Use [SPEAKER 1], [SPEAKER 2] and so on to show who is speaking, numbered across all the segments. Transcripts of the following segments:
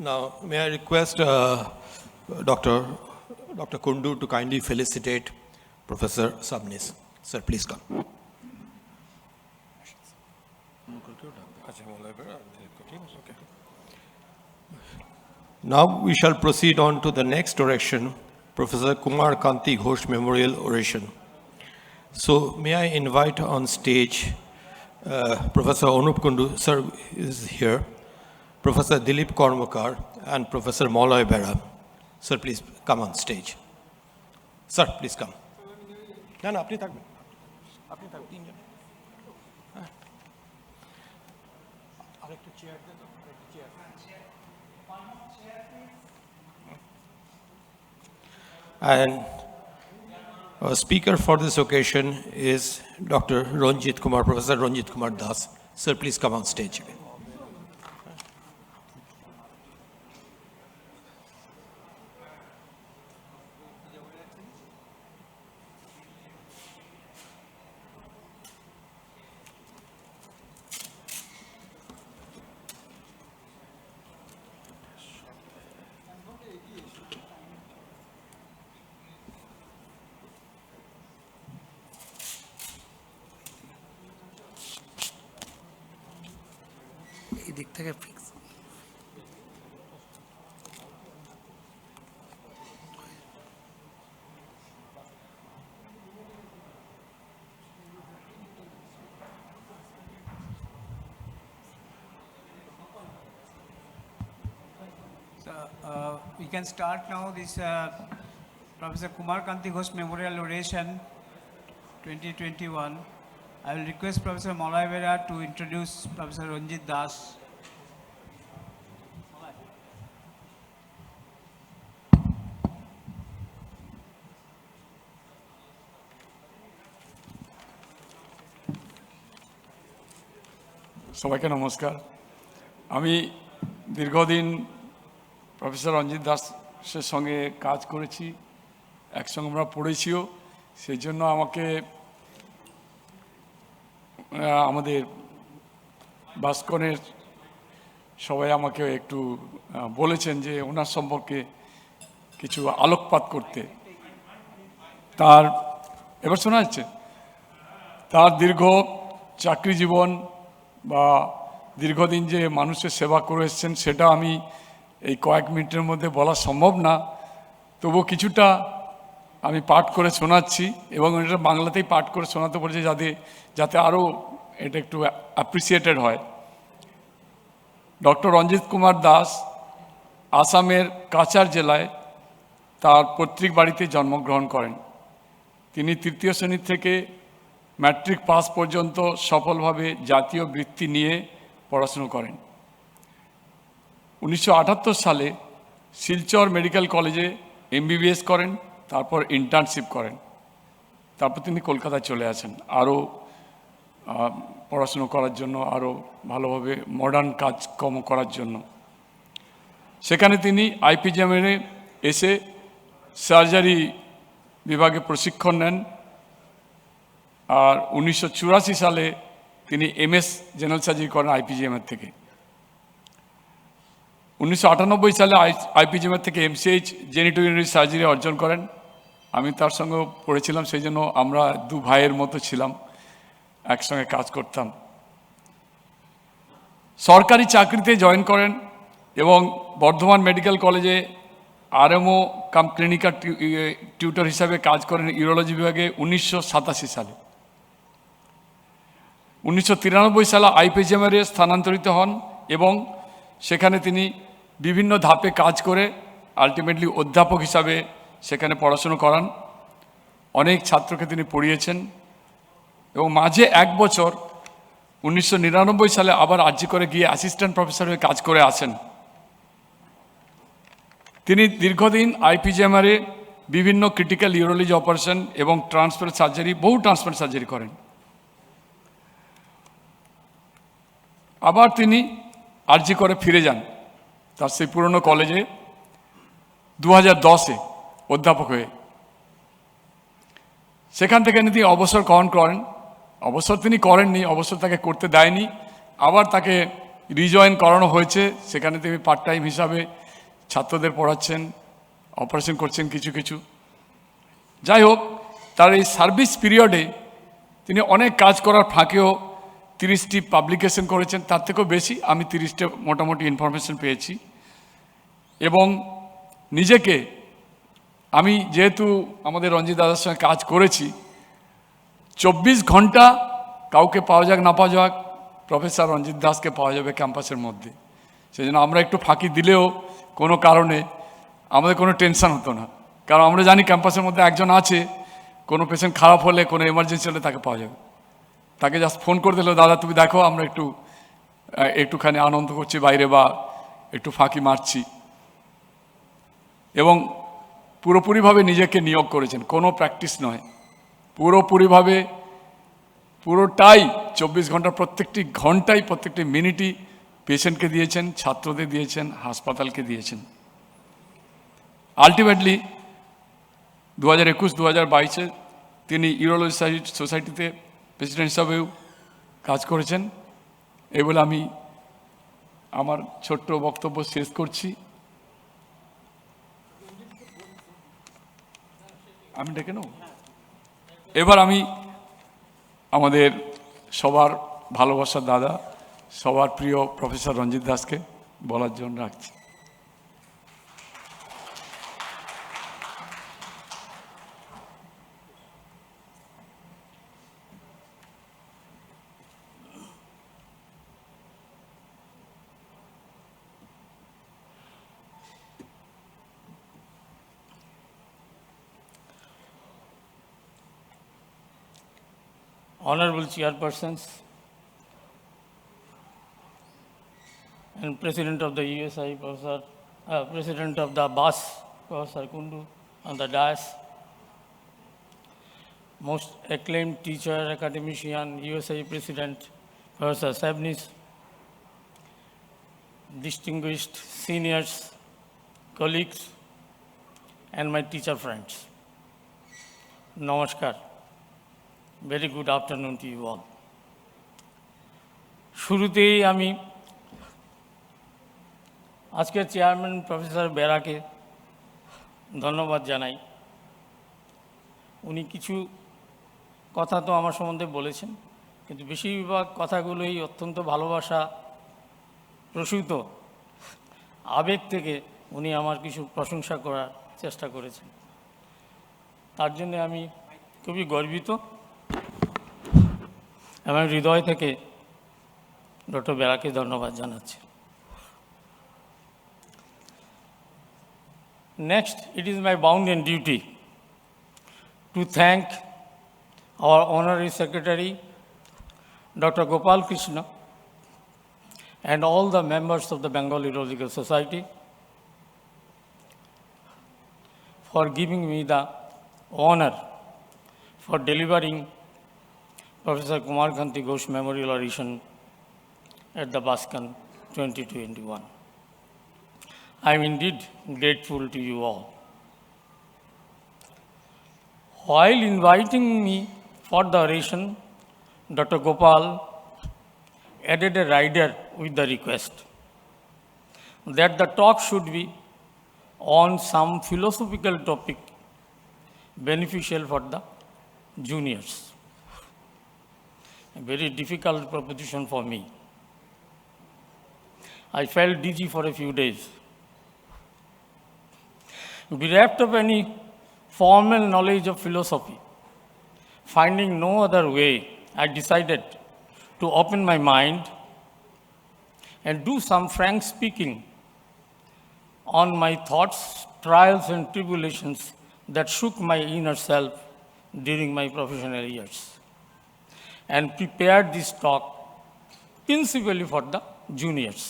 [SPEAKER 1] Now, may I request Dr. Kundu to kindly felicitate Professor Sabnis. Sir, please come. Now we shall proceed on to the next oration, Professor Kumar Kanti Ghosh Memorial Oration. So may I invite on stage Professor Anup Kundu, sir is here, Professor Dilip Kormakar and Professor Molloy Bera. Sir, please come on stage. Sir, please come. No, apni thakben. Apni thakben. Tinjon. Arekta chair de to. And our speaker for this occasion is Dr. Ranjit Kumar, Professor Ranjit Kumar Das. Sir, please come on stage again.
[SPEAKER 2] দিক থেকে fix
[SPEAKER 3] we can start now this Professor Kumar Kanti Ghosh Memorial Oration 2021. I will request Professor Molloy Bera to introduce Professor Ranjit Das.
[SPEAKER 4] সবাইকে নমস্কার। আমি দীর্ঘদিন professor রঞ্জিত দাসের সঙ্গে কাজ করেছি, একসঙ্গে আমরা পড়েছিও। সেই জন্য আমাকে আমাদের বাসকনের সবাই আমাকে একটু বলেছেন যে ওনার সম্পর্কে কিছু আলোকপাত করতে। তার এবার শোনা যাচ্ছে, তার দীর্ঘ চাকরি জীবন বা দীর্ঘদিন যে মানুষের সেবা করে এসছেন সেটা আমি এই কয়েক মিনিটের মধ্যে বলা সম্ভব না, তবু কিছুটা আমি পাঠ করে শোনাচ্ছি এবং এটা বাংলাতেই পাঠ করে শোনাতে বলেছি যাতে আরও এটা একটু অ্যাপ্রিসিয়েটেড হয়। ডক্টর রঞ্জিত কুমার দাস আসামের কাছাড় জেলায় তার পৈতৃক বাড়িতে জন্মগ্রহণ করেন। তিনি তৃতীয় শ্রেণী থেকে ম্যাট্রিক পাস পর্যন্ত সফলভাবে জাতীয় বৃত্তি নিয়ে পড়াশুনো করেন। 1978 সালে শিলচর মেডিকেল কলেজে MBBS করেন, তারপর ইন্টার্নশিপ করেন, তারপর তিনি কলকাতায় চলে আসেন আরও পড়াশুনো করার জন্য, আরও ভালোভাবে মডার্ন কাজকর্ম করার জন্য। সেখানে তিনি IPGMে এসে সার্জারি বিভাগে প্রশিক্ষণ নেন। আর 1984 সালে তিনি MS জেনারেল সার্জারি করেন IPGMের থেকে। 1998 সালে IPGMের থেকে MCH জেনিটোইউরিনারি সার্জারি অর্জন করেন। আমি তার সঙ্গে পড়েছিলাম, সেই জন্য আমরা দু ভাইয়ের মতো ছিলাম, একসঙ্গে কাজ করতাম। সরকারি চাকরিতে জয়েন করেন এবং বর্ধমান মেডিকেল কলেজে RMO কাম ক্লিনিক্যাল টিউটর হিসাবে কাজ করেন ইউরোলজি বিভাগে 1987 সালে। 1993 সালে IPGMে স্থানান্তরিত হন এবং সেখানে তিনি বিভিন্ন ধাপে কাজ করে আলটিমেটলি অধ্যাপক হিসাবে সেখানে পড়াশুনো করান। অনেক ছাত্রকে তিনি পড়িয়েছেন এবং মাঝে এক বছর 1999 সালে আবার আরজি করে গিয়ে অ্যাসিস্ট্যান্ট প্রফেসর হয়ে কাজ করে আসেন। তিনি দীর্ঘদিন IPGMে বিভিন্ন ক্রিটিক্যাল ইউরোলজি অপারেশন এবং ট্রান্সফার সার্জারি, বহু ট্রান্সফার সার্জারি করেন। আবার তিনি আরজি করে ফিরে যান তার সেই পুরনো কলেজে 2010-এ অধ্যাপক হয়ে। সেখান থেকে তিনি অবসর গ্রহণ করেন। অবসর তিনি করেননি, অবসর তাকে করতে দেয়নি। আবার তাকে রিজয়েন করানো হয়েছে, সেখানে তিনি পার্ট টাইম হিসাবে ছাত্রদের পড়াচ্ছেন, অপারেশন করছেন কিছু কিছু। যাই হোক, তার এই সার্ভিস পিরিয়ডে তিনি অনেক কাজ করার ফাঁকেও 30টি পাবলিকেশন করেছেন, তার থেকেও বেশি, আমি 30টা মোটামুটি ইনফরমেশন পেয়েছি। এবং নিজেকে, আমি যেহেতু আমাদের রঞ্জিত দাদার সঙ্গে কাজ করেছি, 24 ঘন্টা কাউকে পাওয়া যাক না পাওয়া যাক, প্রফেসর রঞ্জিত দাসকে পাওয়া যাবে ক্যাম্পাসের মধ্যে। সেই জন্য আমরা একটু ফাঁকি দিলেও কোনো কারণে আমাদের কোনো টেনশন হতো না, কারণ আমরা জানি ক্যাম্পাসের মধ্যে একজন আছে, কোনো পেশেন্ট খারাপ হলে, কোনো এমার্জেন্সি হলে তাকে পাওয়া যাবে। তাকে জাস্ট ফোন করে দিল, দাদা তুমি দেখো আমরা একটুখানি আনন্দ করছি বাইরে, বা একটু ফাঁকি মারছি। এবং পুরোপুরিভাবে নিজেকে নিয়োগ করেছেন, কোনো প্র্যাকটিস নয়, পুরোপুরিভাবে পুরোটাই 24 ঘন্টা, প্রত্যেকটি ঘন্টায় প্রত্যেকটি মিনিটই পেশেন্টকে দিয়েছেন, ছাত্রদের দিয়েছেন, হাসপাতালকে দিয়েছেন। আলটিমেটলি 2021-2022-এ তিনি ইউরোলজি সোসাইটিতে প্রেসিডেন্ট হিসাবেও কাজ করেছেন। এই বলে আমি আমার ছোট্ট বক্তব্য শেষ করছি। আমি ডেকে নেব। এবার আমি আমাদের সবার ভালোবাসার দাদা, সবার প্রিয় প্রফেসর রঞ্জিত দাসকে বলার জন্য রাখছি।
[SPEAKER 2] Honorable chairpersons and President of the USI, President of the BUS, Professor Kundu, on the dais, most acclaimed teacher, academician, USI President, Professor Sabnis, distinguished seniors, colleagues, and my teacher friends. Namaskar. Very good afternoon to you all. শুরুতেই আমি আজকের chairman professor বেরাকে ধন্যবাদ জানাই। উনি কিছু কথা তো আমার সম্বন্ধে বলেছেন, কিন্তু বেশিরভাগ কথাগুলোই অত্যন্ত ভালোবাসা প্রসূত আবেগ থেকে উনি আমার কিছু প্রশংসা করার চেষ্টা করেছেন। তার জন্য আমি খুবই গর্বিত এবং হৃদয় থেকে ডক্টর বেরাকে ধন্যবাদ জানাচ্ছি। Next, it is my bounden duty to thank our Honorary Secretary, Dr. Gopal Krishna, and all the members of the Bengal Urological Society for giving me the honor for delivering Professor Kumar Kanti Ghosh Memorial Oration at the BUSCON 2021. I am indeed grateful to you all. While inviting me for the oration, Dr. Gopal added a rider with the request that the talk should be on some philosophical topic beneficial for the juniors. A very difficult proposition for me. I felt dizzy for a few days. Bereft of any formal knowledge of philosophy, finding no other way, I decided to open my mind and do some frank speaking on my thoughts, trials, and tribulations that shook my inner self during my professional years, and prepared this talk principally for the juniors.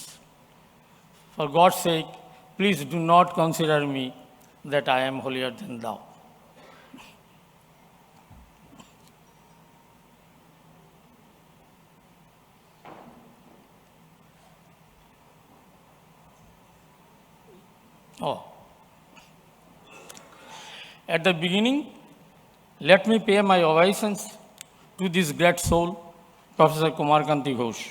[SPEAKER 2] For God's sake, please do not consider me that I am holier than thou. Oh. At the beginning, let me pay my obeisance to this great soul, Professor Kumar Kanti Ghosh.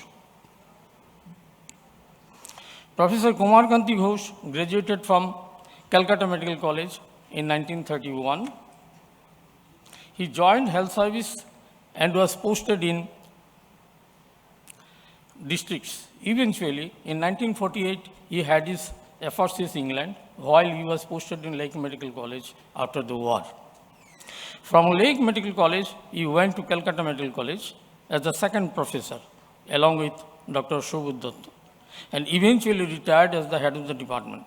[SPEAKER 2] Professor Kumar Kanti Ghosh graduated from Calcutta Medical College in 1931. He joined health service and was posted in districts. Eventually, in 1948, he had his efforts in England while he was posted in Lake Medical College after the war. From Lake Medical College, he went to Calcutta Medical College as the second professor, along with Dr. Shobhut Datta, and eventually retired as the head of the department.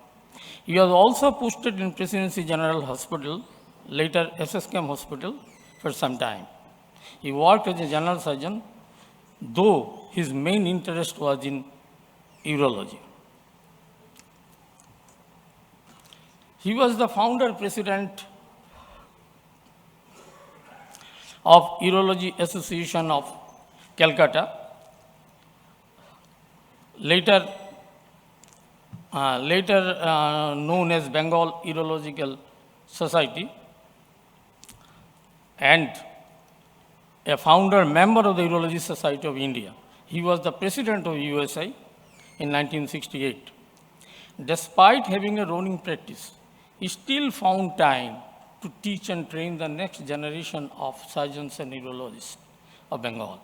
[SPEAKER 2] He was also posted in Presidency General Hospital, later SSKM Hospital, for some time. He worked as a general surgeon, though his main interest was in urology. He was the founder president of Urology Association of Calcutta, later known as Bengal Urological Society, and a founder member of the Urology Society of India. He was the president of USA in 1968. Despite having a running practice, he still found time to teach and train the next generation of surgeons and urologists of Bengal.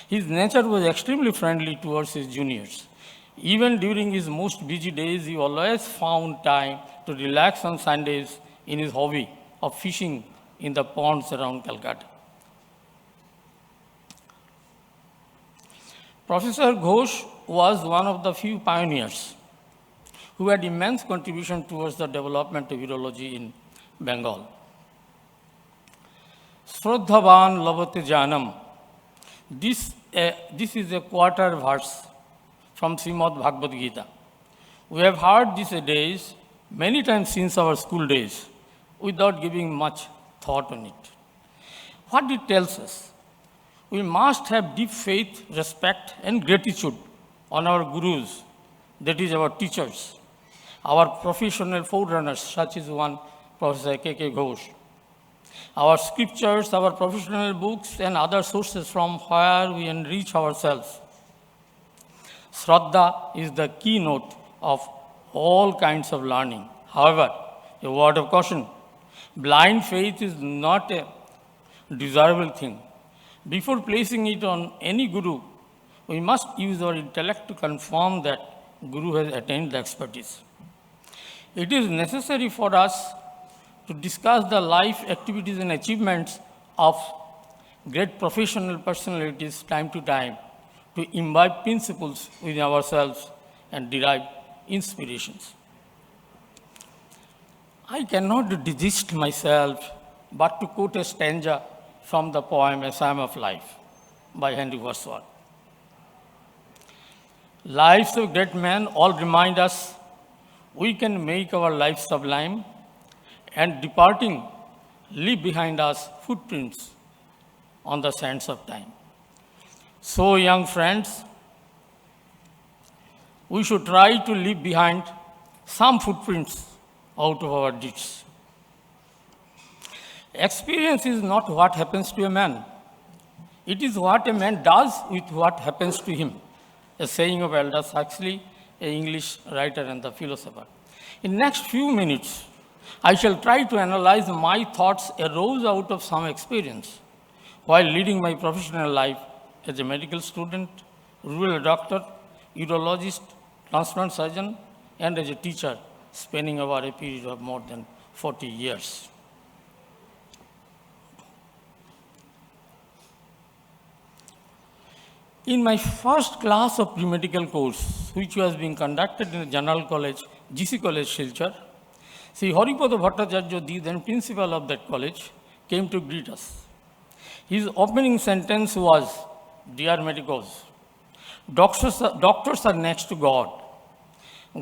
[SPEAKER 2] His nature was extremely friendly towards his juniors. Even during his most busy days, he always found time to relax on Sundays in his hobby of fishing in the ponds around Calcutta. Professor Ghosh was one of the few pioneers who had immense contribution towards the development of urology in Bengal. Shraddhavan Lavate Janam. This is a quarter verse from Srimad Bhagavad Gita. We have heard these days many times since our school days without giving much thought on it. What it tells us? We must have deep faith, respect, and gratitude on our gurus, that is, our teachers, our professional forerunners, such as one Professor K.K. Ghosh, our scriptures, our professional books, and other sources from where we enrich ourselves. Shraddha is the keynote of all kinds of learning. However, a word of caution, blind faith is not a desirable thing. Before placing it on any guru, we must use our intellect to confirm that guru has attained the expertise. It is necessary for us to discuss the life, activities, and achievements of great professional personalities time to time to imbibe principles within ourselves and derive inspirations. I cannot desist myself but to quote a stanza from the poem A Psalm of Life by Henry Wordsworth. Lives of great men all remind us we can make our life sublime and departing leave behind us footprints on the sands of time. So, young friends, we should try to leave behind some footprints out of our deeds. Experience is not what happens to a man. It is what a man does with what happens to him. A saying of Aldous Huxley, an English writer and the philosopher. In next few minutes, I shall try to analyze my thoughts arose out of some experience while leading my professional life as a medical student, rural doctor, urologist, transplant surgeon, and as a teacher, spanning over a period of more than 40 years. In my first class of pre-medical course, which was being conducted in the General College, GC College, Silchar, Sri Haripada Bhattacharya, the then principal of that college, came to greet us. His opening sentence was, "Dear medicos, doctors are next to God.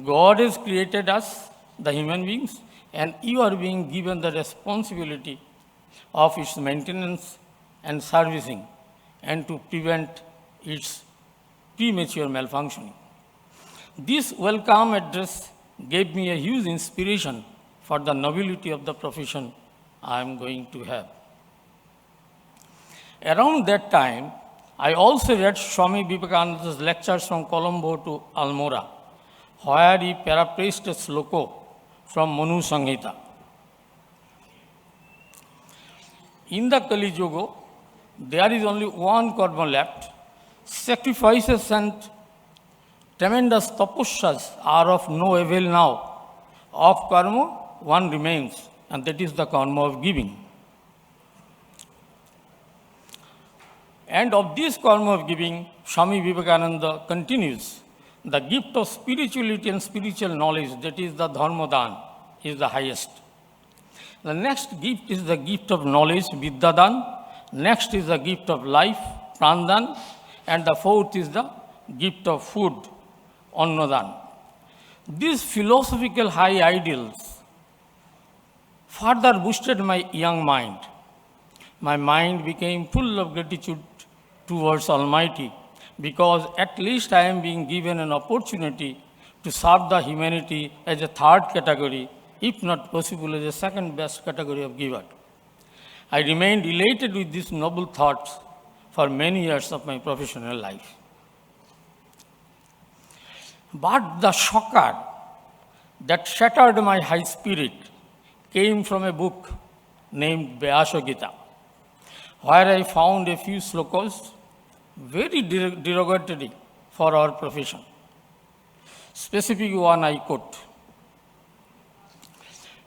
[SPEAKER 2] God has created us, the human beings, and you are being given the responsibility of its maintenance and servicing and to prevent its premature malfunctioning." This welcome address gave me a huge inspiration for the nobility of the profession I am going to have. Around that time, I also read Swami Vivekananda's lectures from Colombo to Almora, where he paraphrased a sloka from Manu Samhita. In the Kali Yuga, there is only one karma left. Sacrifices and tremendous tapasyas are of no avail now. Of karma, one remains, and that is the karma of giving. And of this karma of giving, Swami Vivekananda continues, the gift of spirituality and spiritual knowledge, that is the dharmadan, is the highest. The next gift is the gift of knowledge, vidyadan. Next is the gift of life, prandan. And the fourth is the gift of food, annadan. These philosophical high ideals further boosted my young mind. My mind became full of gratitude towards Almighty, because at least I am being given an opportunity to serve the humanity as a third category, if not possible as a second best category of giver. I remained elated with these noble thoughts for many years of my professional life. But the shocker that shattered my high spirit came from a book named Vyasa Gita, where I found a few slokas very derogatory for our profession. Specific one I quote.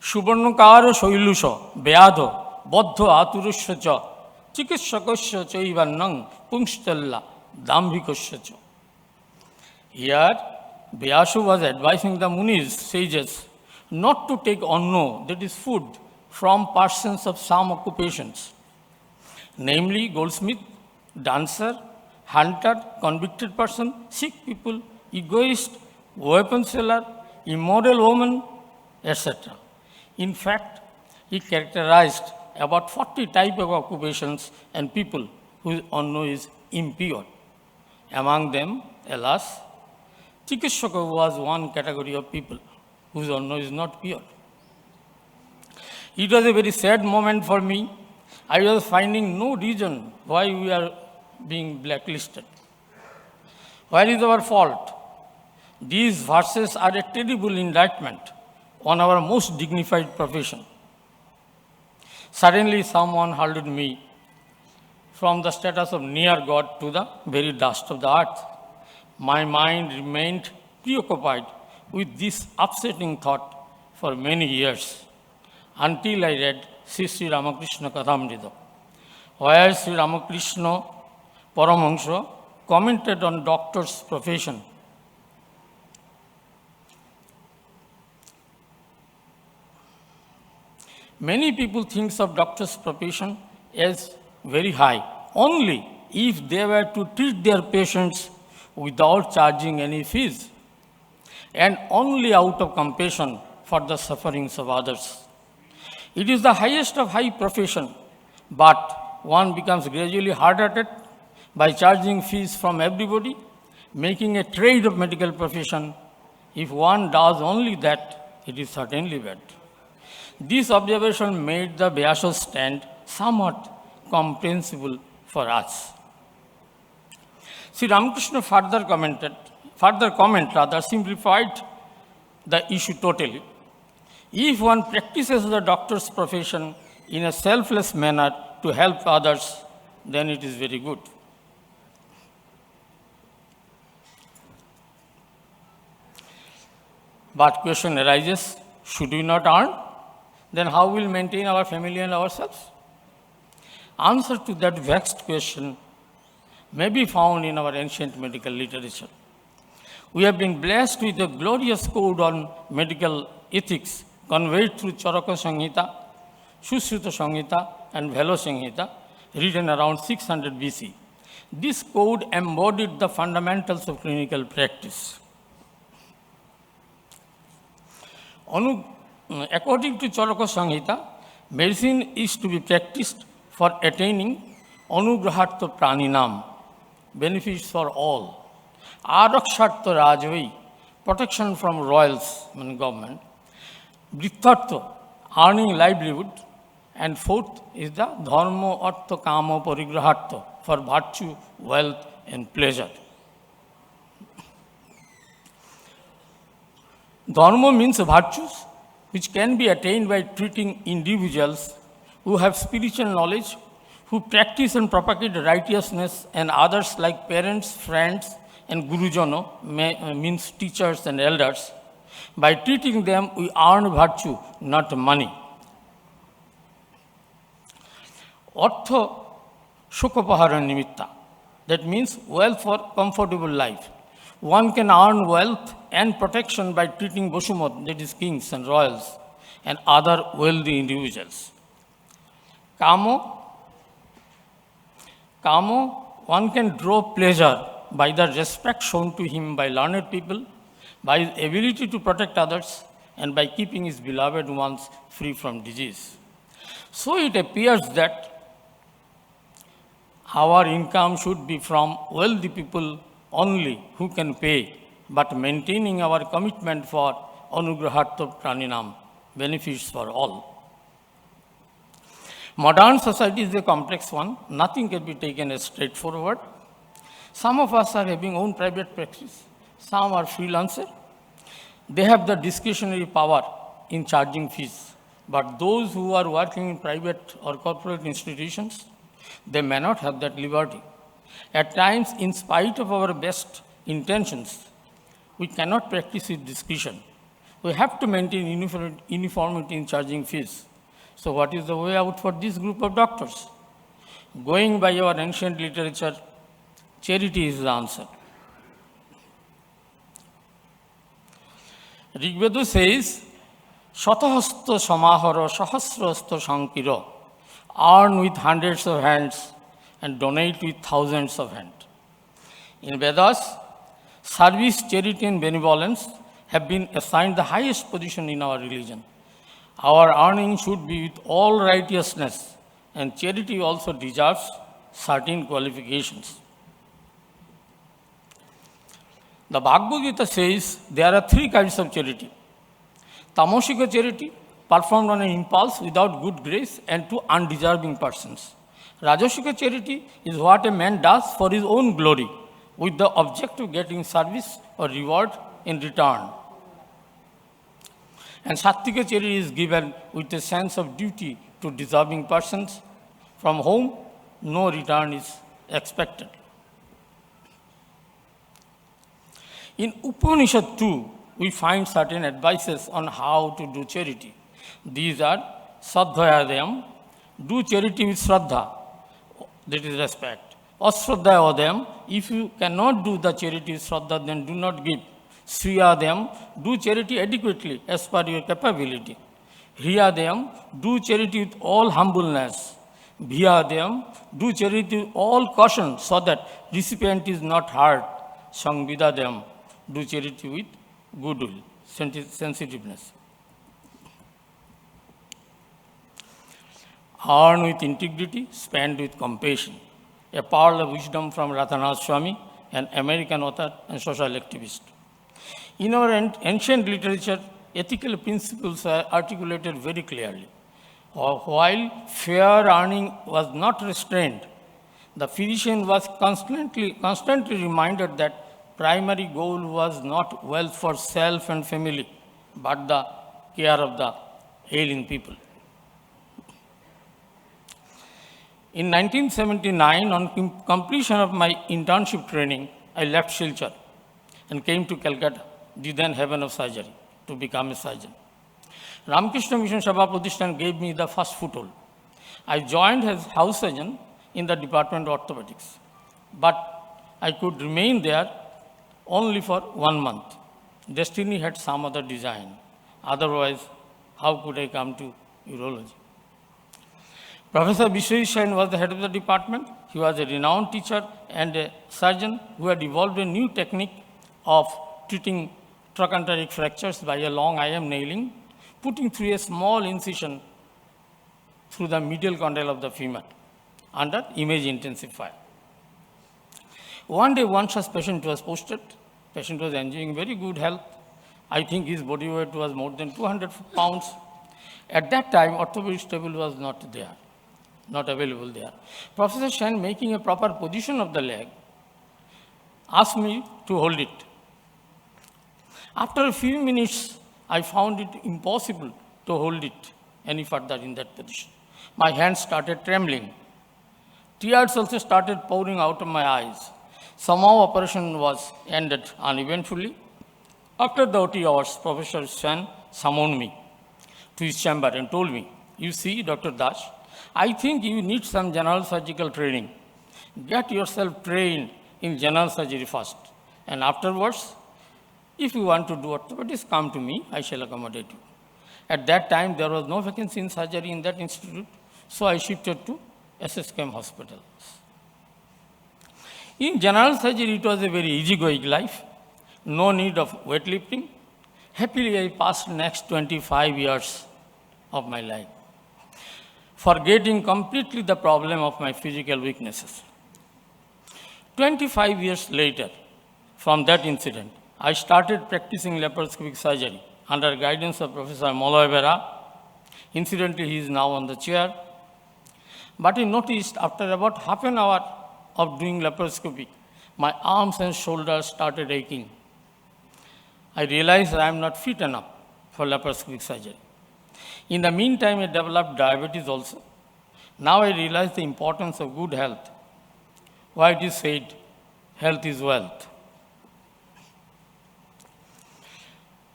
[SPEAKER 2] Subarnakara Shailusha Vyadha Baddha Aturusya Cha Chikitsakasya Chaivannang Pungstalla Dambhikasya Cha. Here, Vyasa was advising the Munis, sages, not to take anno, that is food, from persons of some occupations, namely goldsmith, dancer, hunter, convicted person, sick people, egoist, weapon seller, immoral woman, etc. In fact, he characterized about 40 types of occupations and people whose anno is impure. Among them, alas, Chikitsaka was one category of people whose anno is not pure. It was a very sad moment for me. I was finding no reason why we are being blacklisted. Where is our fault? These verses are a terrible indictment on our most dignified profession. Suddenly, someone hurled me from the status of near God to the very dust of the earth. My mind remained preoccupied with this upsetting thought for many years, until I read Sri Ramakrishna Kathamrita, where Sri Ramakrishna Paramahansa commented on doctor's profession. Many people think of doctor's profession as very high, only if they were to treat their patients without charging any fees, and only out of compassion for the sufferings of others. It is the highest of high profession, but one becomes gradually hard-hearted by charging fees from everybody, making a trade of medical profession. If one does only that, it is certainly bad. This observation made the Vyasa stand somewhat comprehensible for us. Sri Ramakrishna further simplified the issue totally. If one practices the doctor's profession in a selfless manner to help others, then it is very good. But question arises, should we not earn? Then how will we maintain our family and ourselves? Answer to that vexed question may be found in our ancient medical literature. We have been blessed with a glorious code on medical ethics conveyed through Charaka Samhita, Sushruta Samhita, and Velo Samhita, written around 600 BC. This code embodied the fundamentals of clinical practice. According to Charaka Samhita, medicine is to be practiced for attaining anugrahartha praninam, benefits for all. Arakshartha rajvai, protection from royals, government. Vrithartha, earning livelihood. And fourth is the dharma artha kama parigrahartha, for virtue, wealth, and pleasure. Dharma means virtues which can be attained by treating individuals who have spiritual knowledge, who practice and propagate righteousness, and others like parents, friends, and Gurujano, means teachers and elders. By treating them, we earn virtue, not money. Artha Shukapahara Nimitta. That means wealth for comfortable life. One can earn wealth and protection by treating Boshumot, that is kings and royals, and other wealthy individuals. Kamo, one can draw pleasure by the respect shown to him by learned people, by his ability to protect others, and by keeping his beloved ones free from disease. So it appears that our income should be from wealthy people only who can pay, but maintaining our commitment for Anugrahartha Praninam, benefits for all. Modern society is a complex one. Nothing can be taken as straightforward. Some of us are having own private practice. Some are freelancer. They have the discretionary power in charging fees. But those who are working in private or corporate institutions, they may not have that liberty. At times, in spite of our best intentions, we cannot practice with discretion. We have to maintain uniformity in charging fees. So what is the way out for this group of doctors? Going by our ancient literature, charity is the answer. Rigveda says, Shatahasta samahara sahasrasta sankira, earn with hundreds of hands and donate with thousands of hands. In Vedas, service, charity, and benevolence have been assigned the highest position in our religion. Our earning should be with all righteousness, and charity also deserves certain qualifications. The Bhagavad Gita says there are three kinds of charity. Tamosika charity, performed on an impulse without good grace and to undeserving persons. Rajasika charity is what a man does for his own glory, with the object of getting service or reward in return. And Sattvika charity is given with a sense of duty to deserving persons, from whom no return is expected. In Upanishad 2, we find certain advices on how to do charity. These are Sadhyayadayam, do charity with Shraddha, that is respect. Asraddhayadayam, if you cannot do the charity with Shraddha, then do not give. Sriyadayam, do charity adequately as per your capability. Hriyadayam, do charity with all humbleness. Bhiyadayam, do charity with all caution so that recipient is not hurt. Sangvidadayam, do charity with goodwill, sensitiveness. Earn with integrity, spend with compassion. A pearl of wisdom from Radhanath Swami, an American author and social activist. In our ancient literature, ethical principles are articulated very clearly. While fair earning was not restrained, the physician was constantly reminded that primary goal was not wealth for self and family, but the care of the ailing people. In 1979, on completion of my internship training, I left Silchar and came to Calcutta, the then heaven of surgery, to become a surgeon. Ramakrishna Mission Sabha Pratishthan gave me the first foothold. I joined as house surgeon in the department of orthopedics, but I could remain there only for 1 month. Destiny had some other design. Otherwise, how could I come to urology? Professor Vishweshan was the head of the department. He was a renowned teacher and a surgeon who had evolved a new technique of treating trochanteric fractures by a long IM nailing, putting through a small incision through the medial condyle of the femur under image intensive fire. One day, one such patient was posted. Patient was enjoying very good health. I think his body weight was more than 200 pounds. At that time, orthopedic table was not there, not available there. Professor Shen, making a proper position of the leg, asked me to hold it. After a few minutes I found it impossible to hold it any further in that position. My hands started trembling. Tears also started pouring out of my eyes. Somehow operation was ended uneventfully. After the OT hours, Professor Shen summoned me to his chamber and told me, "You see, Dr. Dash, I think you need some general surgical training. Get yourself trained in general surgery first. And afterwards, if you want to do orthopedics, come to me, I shall accommodate you." At that time, there was no vacancy in surgery in that institute, so I shifted to SSKM Hospital. In general surgery, it was a very easygoing life, no need of weightlifting. Happily, I passed next 25 years of my life, forgetting completely the problem of my physical weaknesses. 25 years later, from that incident, I started practicing laparoscopic surgery under guidance of Professor Moloy Vera. Incidentally, he is now on the chair. But I noticed after about half an hour of doing laparoscopy, my arms and shoulders started aching. I realized I am not fit enough for laparoscopic surgery. In the meantime, I developed diabetes also. Now I realize the importance of good health. Why it is said, health is wealth.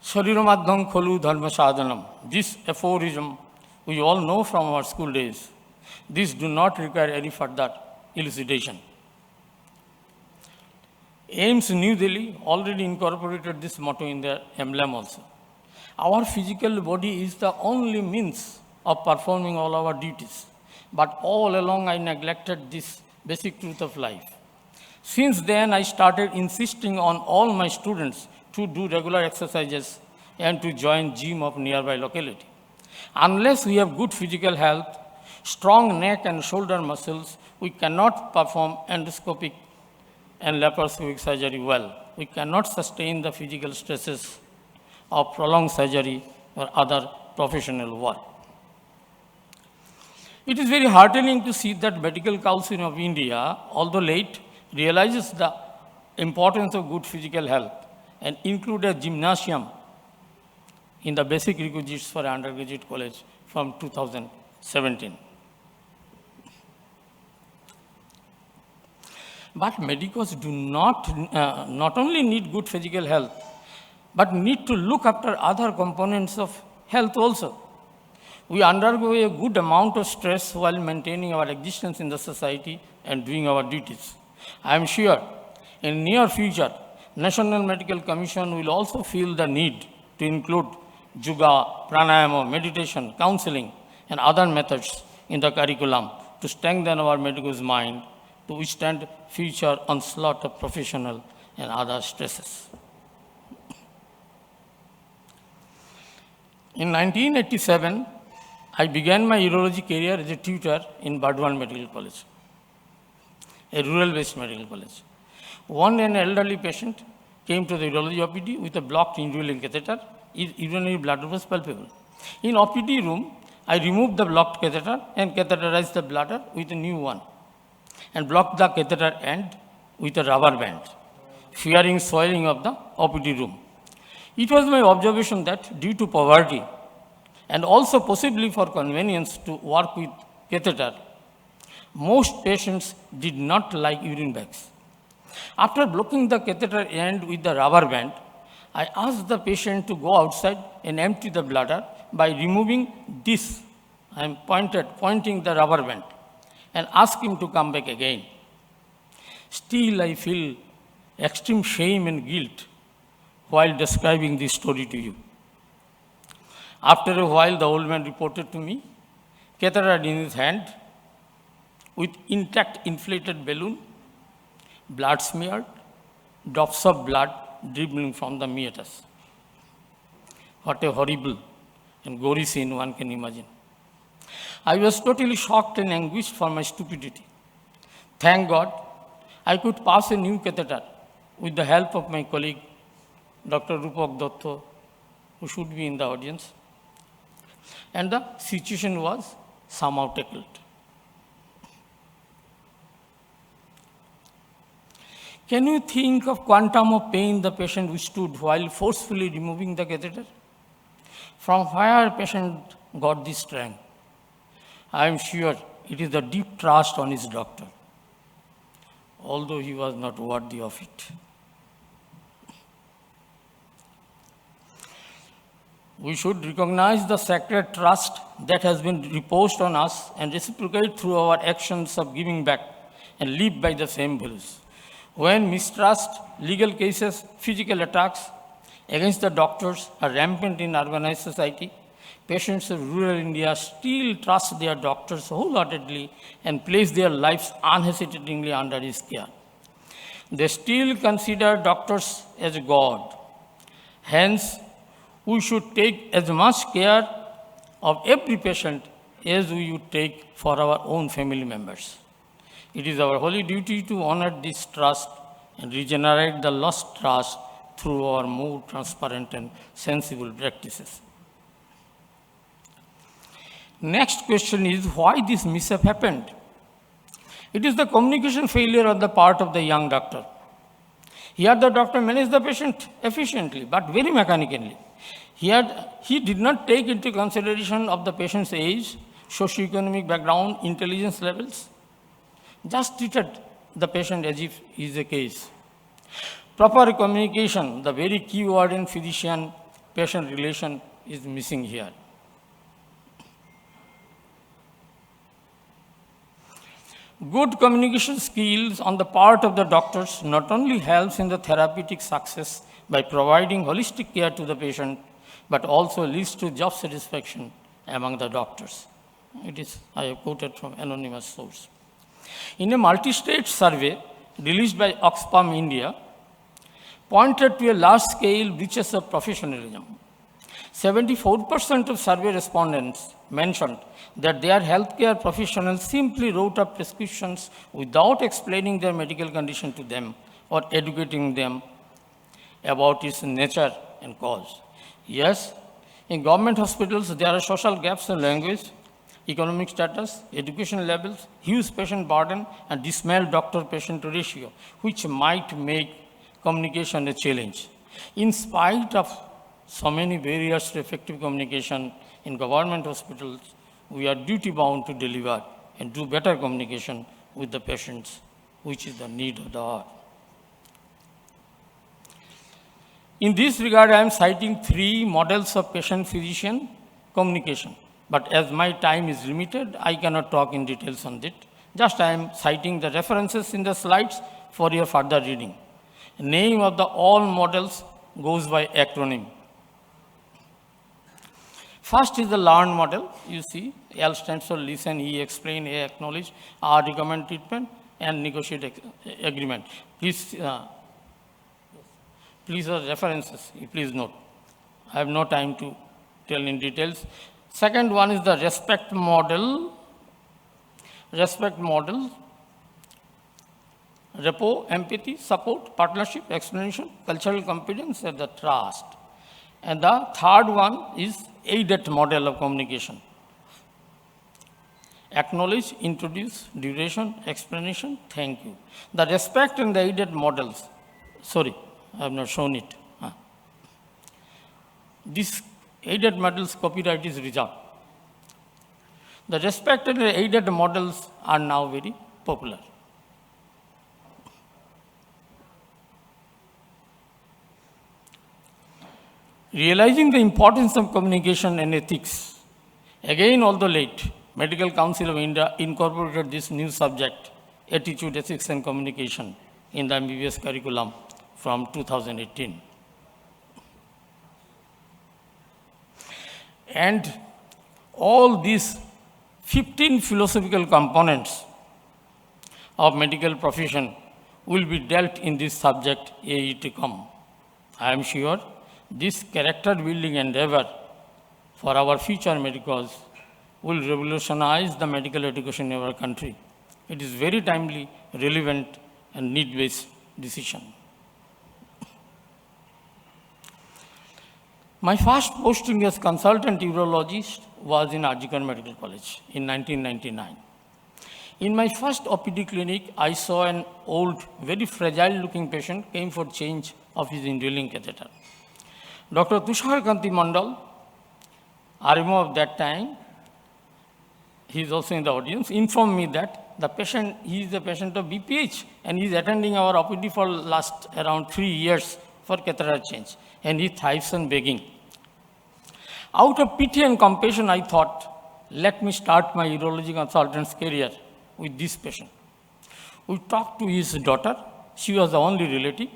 [SPEAKER 2] Shariromadham kholu dharma sadhanam. This aphorism we all know from our school days. This do not require any further elucidation. AIMS New Delhi already incorporated this motto in their emblem also. Our physical body is the only means of performing all our duties. But all along I neglected this basic truth of life. Since then, I started insisting on all my students to do regular exercises and to join gym of nearby locality. Unless we have good physical health, strong neck and shoulder muscles, we cannot perform endoscopic and laparoscopic surgery well. We cannot sustain the physical stresses of prolonged surgery or other professional work. It is very heartening to see that Medical Council of India, although late, realizes the importance of good physical health and included gymnasium in the basic requisites for undergraduate college from 2017. But medicos do not only need good physical health, but need to look after other components of health also. We undergo a good amount of stress while maintaining our existence in the society and doing our duties. I am sure in near future, National Medical Commission will also feel the need to include yoga, pranayama, meditation, counseling, and other methods in the curriculum to strengthen our medicos' mind to withstand future onslaught of professional and other stresses. In 1987, I began my urology career as a tutor in Burdwan Medical College, a rural-based medical college. One an elderly patient came to the urology OPD with a blocked inguinal catheter. Urinary bladder was palpable. In OPD room, I removed the blocked catheter and catheterized the bladder with a new one and blocked the catheter end with a rubber band, fearing soiling of the OPD room. It was my observation that due to poverty and also possibly for convenience to work with catheter, most patients did not like urine bags. After blocking the catheter end with the rubber band, I asked the patient to go outside and empty the bladder by removing this. I am pointing the rubber band and ask him to come back again. Still, I feel extreme shame and guilt while describing this story to you. After a while, the old man reported to me, catheter in his hand, with intact inflated balloon, blood smeared, drops of blood dribbling from the meatus. What a horrible and gory scene one can imagine. I was totally shocked and anguished for my stupidity. Thank God, I could pass a new catheter with the help of my colleague, Dr. Rupak Dotto, who should be in the audience. And the situation was somehow tackled. Can you think of quantum of pain the patient withstood while forcefully removing the catheter? From where patient got this strength? I am sure it is the deep trust on his doctor, although he was not worthy of it. We should recognize the sacred trust that has been reposed on us and reciprocate through our actions of giving back and live by the same values. When mistrust, legal cases, physical attacks against the doctors are rampant in urbanized society, patients of rural India still trust their doctors wholeheartedly and place their lives unhesitatingly under his care. They still consider doctors as God. Hence, we should take as much care of every patient as we would take for our own family members. It is our holy duty to honor this trust and regenerate the lost trust through our more transparent and sensible practices. Next question is why this mishap happened? It is the communication failure on the part of the young doctor. Here the doctor managed the patient efficiently, but very mechanically. He did not take into consideration of the patient's age, socioeconomic background, intelligence levels. Just treated the patient as if he is a case. Proper communication, the very key word in physician-patient relation, is missing here. Good communication skills on the part of the doctors not only helps in the therapeutic success by providing holistic care to the patient, but also leads to job satisfaction among the doctors. It is, I have quoted from anonymous source. In a multi-state survey released by Oxfam India, pointed to a large-scale breaches of professionalism. 74% of survey respondents mentioned that their healthcare professionals simply wrote up prescriptions without explaining their medical condition to them or educating them about its nature and cause. Yes, in government hospitals, there are social gaps in language, economic status, education levels, huge patient burden, and dismal doctor-patient ratio, which might make communication a challenge. In spite of so many barriers to effective communication in government hospitals, we are duty-bound to deliver and do better communication with the patients, which is the need of the hour. In this regard, I am citing 3 models of patient-physician communication. But as my time is limited, I cannot talk in details on it. Just I am citing the references in the slides for your further reading. Name of the all models goes by acronym. First is the learn model. You see, L stands for listen, E explain, A acknowledge, R recommend treatment, and negotiate agreement. Please references, please note. I have no time to tell in details. Second one is the respect model. Respect model, rapport, empathy, support, partnership, explanation, cultural competence, and the trust. And the third one is aided model of communication. Acknowledge, introduce, duration, explanation, thank you. The respect and the aided models, sorry, I have not shown it. This aided models copyright is reserved. The respect and the aided models are now very popular. Realizing the importance of communication and ethics, again, although late, Medical Council of India incorporated this new subject, Attitude, Ethics and Communication, in the MBBS curriculum from 2018. And all these 15 philosophical components of medical profession will be dealt in this subject AE to come. I am sure this character building endeavor for our future medicals will revolutionize the medical education in our country. It is very timely, relevant, and need-based decision. My first posting as consultant urologist was in Arjikar Medical College in 1999. In my first OPD clinic, I saw an old, very fragile-looking patient came for change of his indwelling catheter. Dr. Kanti Mandal RMO of that time, he is also in the audience, informed me that the patient, he is a patient of BPH and he is attending our OPD for last around 3 years for catheter change, and he thrives on begging. Out of pity and compassion, I thought, let me start my urology consultant's career with this patient. We talked to his daughter. She was the only relative.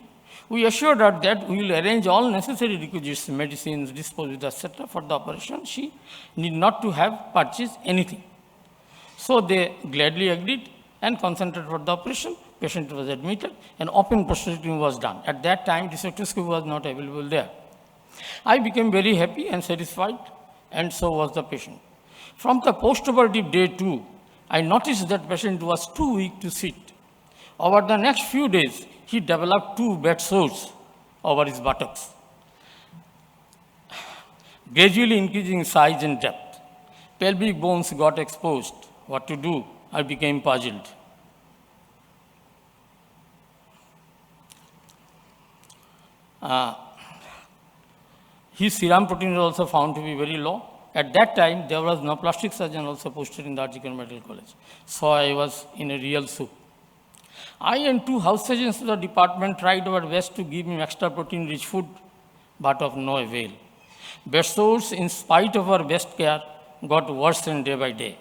[SPEAKER 2] We assured her that we will arrange all necessary requisites, medicines, disposable, etc. for the operation. She need not to have purchased anything. So they gladly agreed and consented for the operation. Patient was admitted and open prostatectomy was done. At that time, discectoscopy was not available there. I became very happy and satisfied, and so was the patient. From the postoperative day 2, I noticed that patient was too weak to sit. Over the next few days, he developed 2 bed sores over his buttocks, gradually increasing size and depth. Pelvic bones got exposed. What to do? I became puzzled. His serum protein was also found to be very low. At that time, there was no plastic surgeon also posted in the Arjikan Medical College. So I was in a real soup. I and 2 house surgeons of the department tried our best to give him extra protein-rich food, but of no avail. Bed sores, in spite of our best care, got worse day by day.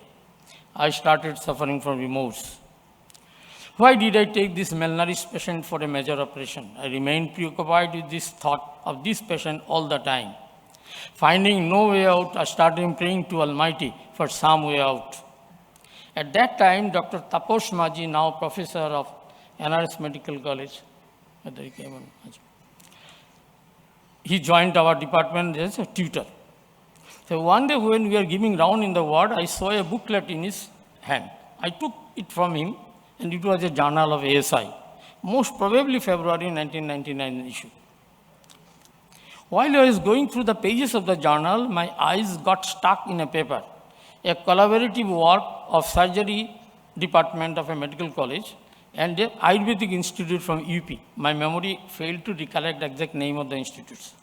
[SPEAKER 2] I started suffering from remorse. Why did I take this malnourished patient for a major operation? I remained preoccupied with this thought of this patient all the time. Finding no way out, I started praying to Almighty for some way out. At that time, Dr. Taposh Maji, now professor of NRS Medical College, he joined our department as a tutor. So one day when we were giving round in the ward, I saw a booklet in his hand. I took it from him, and it was a journal of ASI, most probably February 1999 issue. While I was going through the pages of the journal, my eyes got stuck in a paper, a collaborative work of surgery department of a medical college and the Ayurvedic Institute from UP. My memory failed to recollect the exact name of the institutes.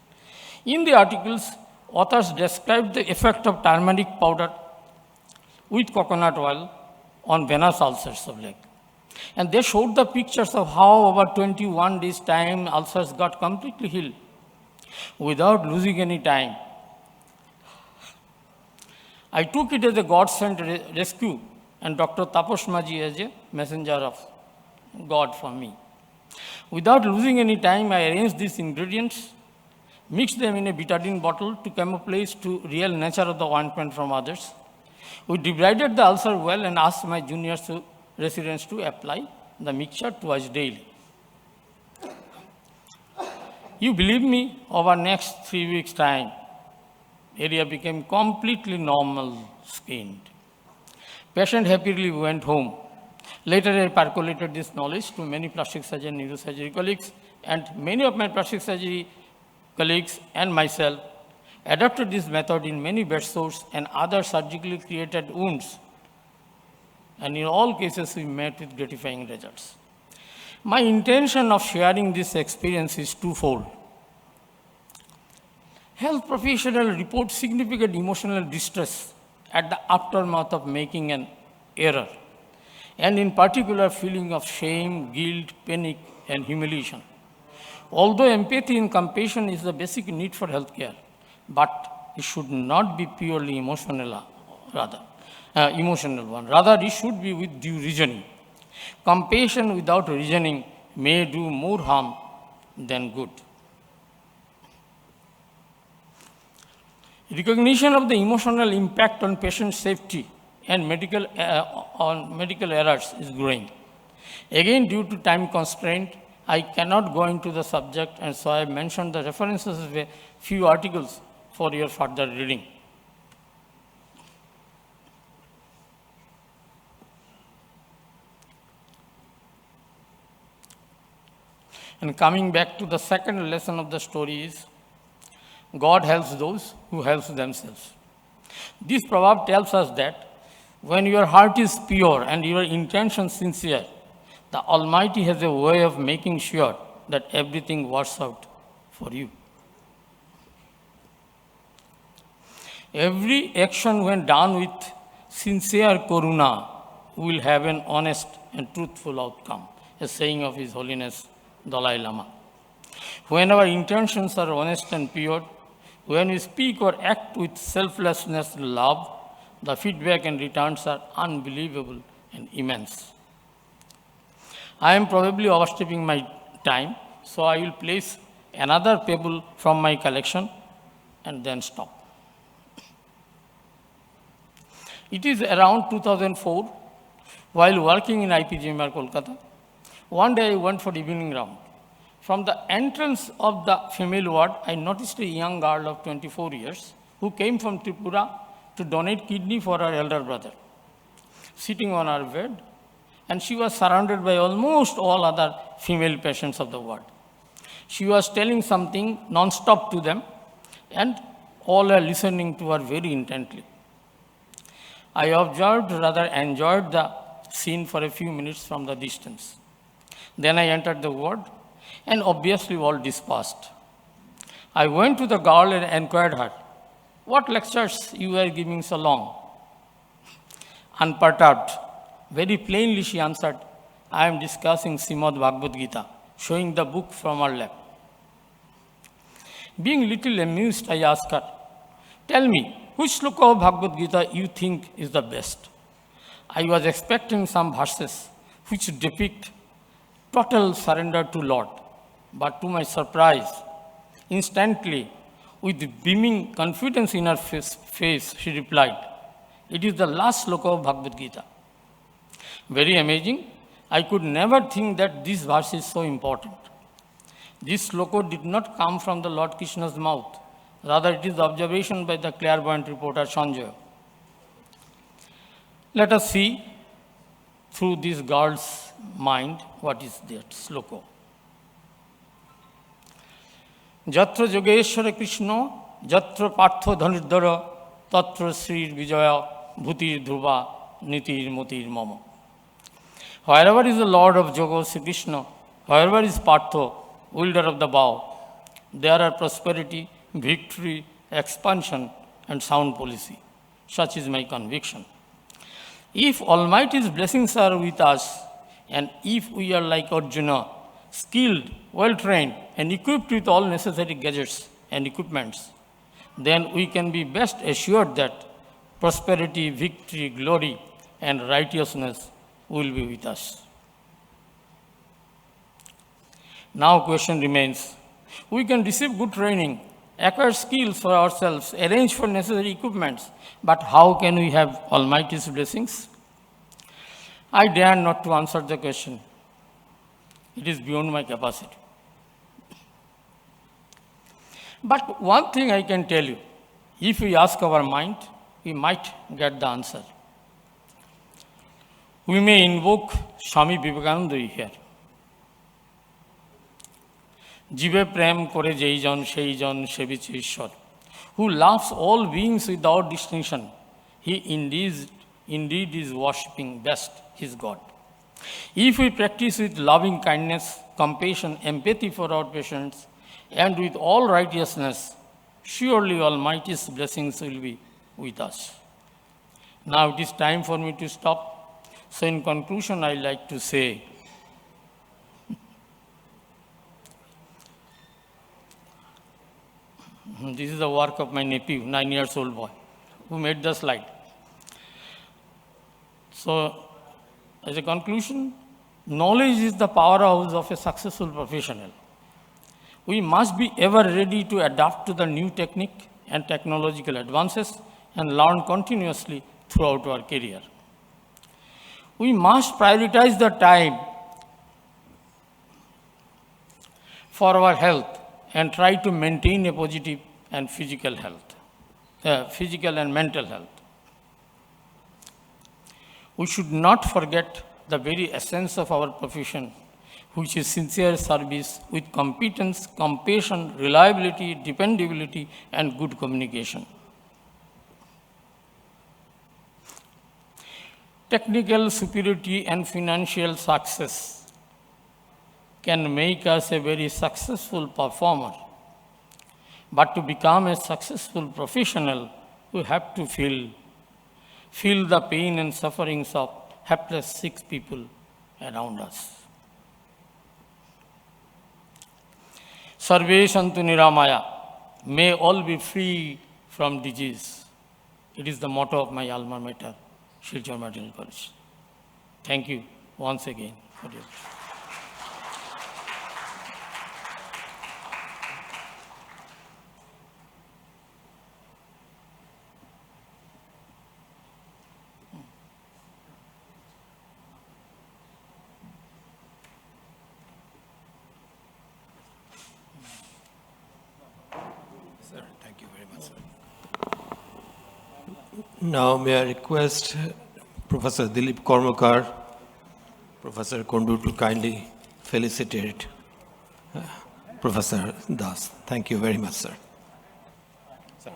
[SPEAKER 2] In the articles, authors described the effect of turmeric powder with coconut oil on venous ulcers of leg. And they showed the pictures of how over 21 days' time ulcers got completely healed without losing any time. I took it as a God-sent rescue and Dr. Taposh Maji as a messenger of God for me. Without losing any time, I arranged these ingredients, mixed them in a betadine bottle to camouflage to real nature of the ointment from others. We divided the ulcer well and asked my juniors residents to apply the mixture twice daily. You believe me, over next 3 weeks' time, area became completely normal skinned. Patient happily went home. Later, I percolated this knowledge to many plastic surgeon, neurosurgery colleagues, and many of my plastic surgery colleagues and myself adopted this method in many bed sores and other surgically created wounds. And in all cases, we met with gratifying results. My intention of sharing this experience is twofold. Health professionals report significant emotional distress at the aftermath of making an error, and in particular feeling of shame, guilt, panic, and humiliation. Although empathy and compassion is the basic need for healthcare, but it should not be purely emotional one. Rather, it should be with due reasoning. Compassion without reasoning may do more harm than good. Recognition of the emotional impact on patient safety and on medical errors is growing. Again, due to time constraint, I cannot go into the subject, and so I have mentioned the references of a few articles for your further reading. And coming back to the second lesson of the story is, God helps those who help themselves. This proverb tells us that when your heart is pure and your intention sincere, the Almighty has a way of making sure that everything works out for you. Every action when done with sincere karuna will have an honest and truthful outcome, a saying of His Holiness Dalai Lama. When our intentions are honest and pure, when we speak or act with selflessness and love, the feedback and returns are unbelievable and immense. I am probably overstepping my time, so I will place another pebble from my collection and then stop. It is around 2004, while working in IPGMR Kolkata. One day I went for evening round. From the entrance of the female ward, I noticed a young girl of 24 years who came from Tripura to donate kidney for her elder brother, sitting on her bed, and she was surrounded by almost all other female patients of the ward. She was telling something non-stop to them, and all are listening to her very intently. I observed, rather enjoyed the scene for a few minutes from the distance. Then I entered the ward, and obviously all dispersed. I went to the girl and inquired her, "What lectures you were giving so long?" Unperturbed, very plainly she answered, "I am discussing Srimad Bhagavad Gita," showing the book from her lap. Being little amused, I asked her, "Tell me, which sloka of Bhagavad Gita you think is the best?" I was expecting some verses which depict total surrender to Lord. But to my surprise, instantly, with beaming confidence in her face, she replied, "It is the last sloka of Bhagavad Gita." Very amazing. I could never think that this verse is so important. This sloka did not come from the Lord Krishna's mouth. Rather, it is the observation by the clairvoyant reporter Sanjay. Let us see through this girl's mind what is that sloka. Jatra Yogeshwara Krishna, Jatra Partho Dhanurdhara, Tatra Sri Vijaya, Bhutir Dhruva, Nitir Mutir Mama. Wherever is the Lord of Yoga, Sri Krishna, wherever is Partho, wielder of the bow, there are prosperity, victory, expansion, and sound policy. Such is my conviction. If Almighty's blessings are with us, and if we are like Arjuna, skilled, well-trained, and equipped with all necessary gadgets and equipments, then we can be best assured that prosperity, victory, glory, and righteousness will be with us. Now question remains, we can receive good training, acquire skills for ourselves, arrange for necessary equipments, but how can we have Almighty's blessings? I dare not to answer the question. It is beyond my capacity. But one thing I can tell you, if we ask our mind, we might get the answer. We may invoke Swami Vivekananda here. Jive prem kore jeijon seijon seviche Ishwar, who loves all beings without distinction. He indeed is worshipping best his God. If we practice with loving kindness, compassion, empathy for our patients, and with all righteousness, surely Almighty's blessings will be with us. Now it is time for me to stop. So in conclusion, I like to say, this is the work of my nephew, 9-year-old boy, who made the slide. So, as a conclusion, knowledge is the powerhouse of a successful professional. We must be ever ready to adapt to the new technique and technological advances and learn continuously throughout our career. We must prioritize the time for our health and try to maintain a positive and physical and mental health. We should not forget the very essence of our profession, which is sincere service with competence, compassion, reliability, dependability, and good communication. Technical superiority and financial success can make us a very successful performer. But to become a successful professional, we have to feel the pain and sufferings of helpless sick people around us. Sarve Santu Niramaya, may all be free from disease. It is the motto of my alma mater, Shiljor Medical College. Thank you once again for your.
[SPEAKER 1] Sir, thank you very much, sir. Now, may I request Professor Dilip Kormakar, Professor Kundu to kindly felicitate Professor Das. Thank you very much, sir. Sir.